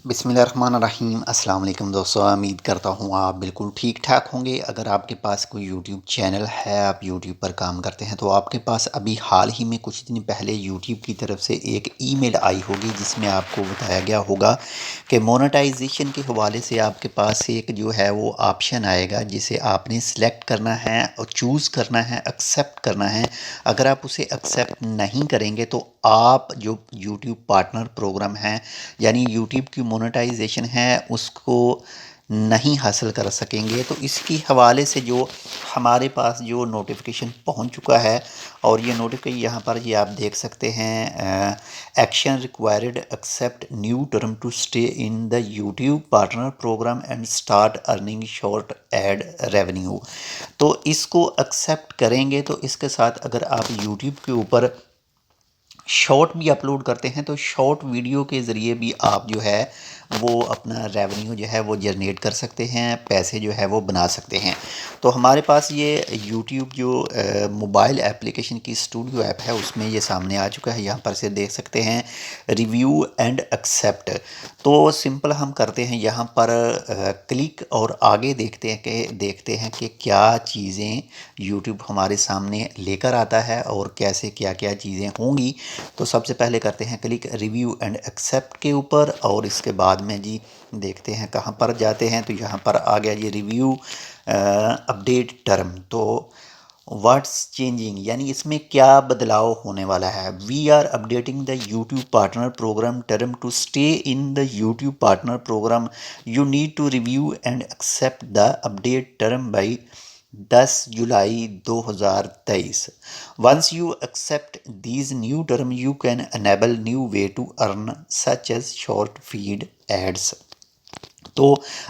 बिस्मिल्लाहिर्रहमानिर्रहीम अस्सलाम वालेकुम दोस्तों। उम्मीद करता हूँ आप बिल्कुल ठीक ठाक होंगे। अगर आपके पास कोई यूट्यूब चैनल है, आप यूट्यूब पर काम करते हैं, तो आपके पास अभी हाल ही में कुछ दिन पहले यूट्यूब की तरफ से एक ईमेल आई होगी जिसमें आपको बताया गया होगा कि मोनेटाइजेशन के हवाले से आपके पास एक जो है वो ऑप्शन आएगा जिसे आपने सेलेक्ट करना है और चूज़ करना है, एक्सेप्ट करना है। अगर आप उसे एक्सेप्ट नहीं करेंगे तो आप जो यूट्यूब पार्टनर प्रोग्राम है यानी यूट्यूब की मोनेटाइजेशन है उसको नहीं हासिल कर सकेंगे। तो इसके हवाले से जो हमारे पास जो नोटिफिकेशन पहुंच चुका है और ये नोटिफिकेशन यहाँ पर ये आप देख सकते हैं, action required accept new term to stay in the YouTube partner program and start earning short ad revenue. तो इसको एक्सेप्ट करेंगे तो इसके साथ अगर आप यूट्यूब के ऊपर शॉर्ट भी अपलोड करते हैं तो शॉर्ट वीडियो के ज़रिए भी आप जो है वो अपना रेवेन्यू जो है वो जनरेट कर सकते हैं, पैसे जो है वो बना सकते हैं। तो हमारे पास ये यूट्यूब जो मोबाइल एप्लीकेशन की स्टूडियो ऐप है उसमें ये सामने आ चुका है। यहाँ पर से देख सकते हैं रिव्यू एंड एक्सेप्ट। तो सिंपल हम करते हैं यहाँ पर क्लिक और आगे देखते हैं कि क्या चीज़ें यूट्यूब हमारे सामने लेकर आता है और कैसे क्या क्या चीज़ें होंगी। तो सबसे पहले करते हैं क्लिक रिव्यू एंड एक्सेप्ट के ऊपर और इसके बाद में जी देखते हैं कहाँ पर जाते हैं। तो यहाँ पर आ गया जी रिव्यू अपडेट टर्म। तो व्हाट्स चेंजिंग यानी इसमें क्या बदलाव होने वाला है। We are updating the YouTube partner program term to stay in the YouTube partner program you need to review and accept the update term by 10 July 2023। Once you accept these new terms, you can enable new way to earn such as short feed ads। तो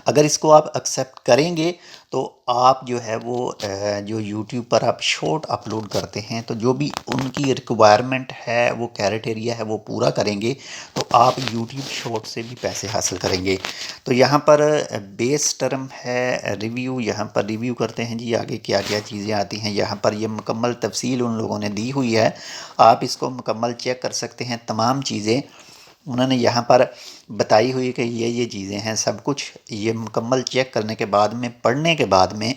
अगर इसको आप accept करेंगे तो आप जो है वो जो यूट्यूब पर आप शॉर्ट अपलोड करते हैं तो जो भी उनकी रिक्वायरमेंट है वो क्राइटेरिया है वो पूरा करेंगे तो आप यूट्यूब शॉर्ट से भी पैसे हासिल करेंगे। तो यहाँ पर बेस टर्म है रिव्यू। यहाँ पर रिव्यू करते हैं जी आगे क्या क्या चीज़ें आती हैं। यहाँ पर ये मुकम्मल तफसील उन लोगों ने दी हुई है, आप इसको मुकम्मल चेक कर सकते हैं। तमाम चीज़ें उन्होंने यहाँ पर बताई हुई कि ये चीज़ें हैं। सब कुछ ये मुकम्मल चेक करने के बाद में, पढ़ने के बाद में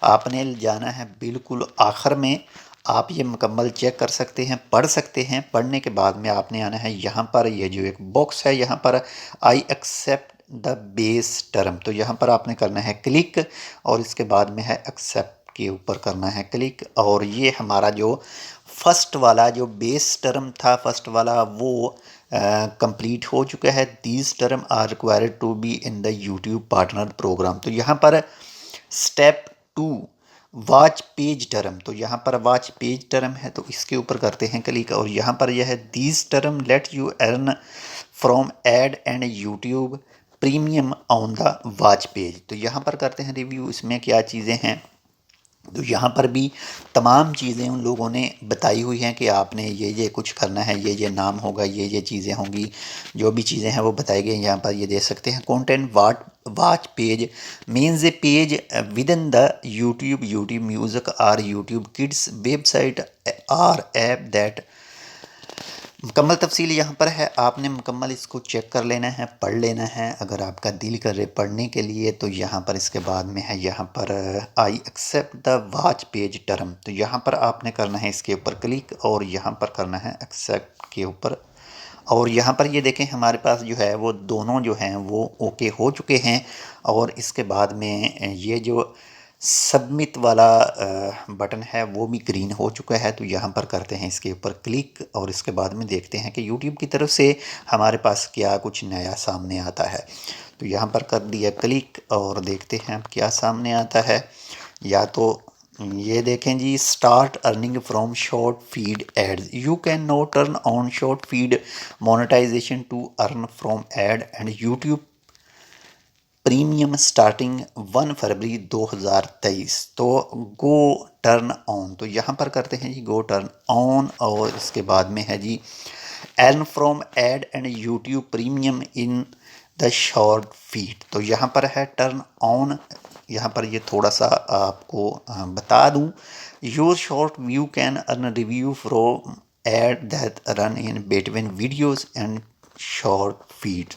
आपने जाना है बिल्कुल आखिर में। आप ये मुकम्मल चेक कर सकते हैं, पढ़ सकते हैं। पढ़ने के बाद में आपने आना है यहाँ पर, ये जो एक बॉक्स है यहाँ पर I accept the base term. तो यहाँ पर आपने करना है क्लिक और इसके बाद में है एक्सेप्ट के ऊपर करना है क्लिक। और ये हमारा जो फर्स्ट वाला जो बेस टर्म था, फर्स्ट वाला वो कंप्लीट हो चुका है। These term are required to be in the YouTube partner program. तो यहाँ पर स्टेप 2 वॉच पेज टर्म। तो यहाँ पर वॉच पेज टर्म है तो इसके ऊपर करते हैं क्लिक और यहाँ पर यह है these term let you earn from ad and YouTube premium on the watch page. तो यहाँ पर करते हैं रिव्यू, इसमें क्या चीज़ें हैं। तो यहाँ पर भी तमाम चीज़ें उन लोगों ने बताई हुई हैं कि आपने ये कुछ करना है, ये नाम होगा, ये चीज़ें होंगी। जो भी चीज़ें हैं वो बताई गई। यहाँ पर ये देख सकते हैं content watch page means a page within the YouTube music और YouTube kids website or app that. मुकम्मल तफसील यहाँ पर है, आपने मुकम्मल इसको चेक कर लेना है, पढ़ लेना है। अगर आपका दिल करे पढ़ने के लिए तो यहाँ पर इसके बाद में है यहाँ पर I accept the watch page term. तो यहाँ पर आपने करना है इसके ऊपर क्लिक और यहाँ पर करना है एक्सेप्ट के ऊपर। और यहाँ पर ये देखें हमारे पास जो है वो दोनों जो हैं वो ओके हो चुके हैं। और इसके बाद में ये जो सबमिट वाला बटन है वो भी ग्रीन हो चुका है। तो यहाँ पर करते हैं इसके ऊपर क्लिक और इसके बाद में देखते हैं कि यूट्यूब की तरफ से हमारे पास क्या कुछ नया सामने आता है। तो यहाँ पर कर दिया क्लिक और देखते हैं अब क्या सामने आता है। या तो ये देखें जी start earning from short feed ads, you can now turn on short feed monetisation to earn from ad and YouTube premium starting 1 February 2023। तो गो टर्न ऑन। तो यहाँ पर करते हैं जी गो टर्न ऑन और इसके बाद में है जी earn from ad and YouTube premium in the short feed. तो यहाँ पर है टर्न ऑन। यहाँ पर ये थोड़ा सा आपको बता दूँ, your short view can earn review from ad that run in between videos and short feed.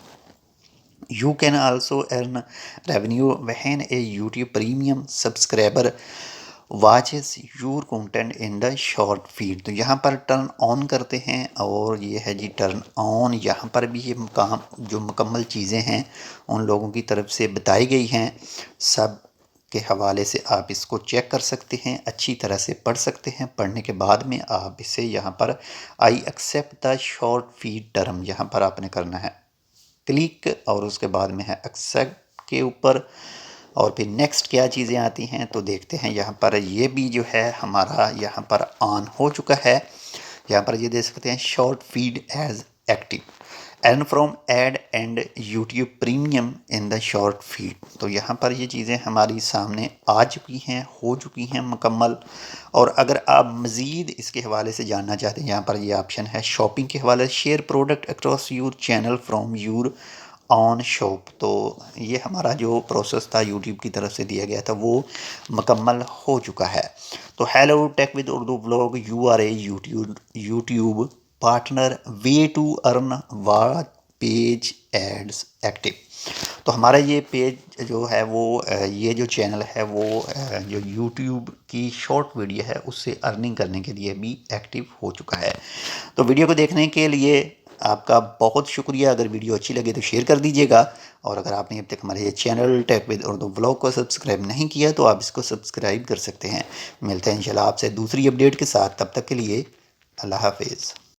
You can also earn revenue when a YouTube Premium subscriber watches your content in the short feed। तो यहाँ पर turn on करते हैं और ये है जी turn on. यहाँ पर भी ये काम जो मुकम्मल चीज़ें हैं उन लोगों की तरफ से बताई गई हैं, सब के हवाले से आप इसको चेक कर सकते हैं, अच्छी तरह से पढ़ सकते हैं। पढ़ने के बाद में आप इसे यहाँ पर I accept the short feed term यहाँ पर आपने करना है क्लिक, और उसके बाद में है एक्सेप्ट के ऊपर, और फिर नेक्स्ट क्या चीज़ें आती हैं तो देखते हैं। यहाँ पर ये भी जो है हमारा यहाँ पर ऑन हो चुका है। यहाँ पर ये देख सकते हैं short feed as active and from ad and YouTube premium in the short feed. तो यहाँ पर ये चीज़ें हमारी सामने आ चुकी हैं, हो चुकी हैं मुकम्मल। और अगर आप मज़ीद इसके हवाले से जानना चाहते हैं, यहाँ पर ये ऑप्शन है शॉपिंग के हवाले से, share product across your channel from your on shop. तो ये हमारा जो प्रोसेस था यूट्यूब की तरफ से दिया गया था वो मुकम्मल हो चुका है। तो hello tech with Urdu blog, you are a YouTube partner, way to earn watch page ads active. तो हमारा ये पेज जो है वो ये जो चैनल है वो जो यूट्यूब की शॉर्ट वीडियो है उससे अर्निंग करने के लिए भी एक्टिव हो चुका है। तो वीडियो को देखने के लिए आपका बहुत शुक्रिया। अगर वीडियो अच्छी लगे तो शेयर कर दीजिएगा, और अगर आपने अब तक हमारे ये channel tech with Urdu blog को सब्सक्राइब नहीं किया तो आप इसको सब्सक्राइब कर सकते हैं। मिलते हैं इंशाल्लाह आपसे दूसरी अपडेट के साथ, तब तक के लिए अल्लाह हाफिज़।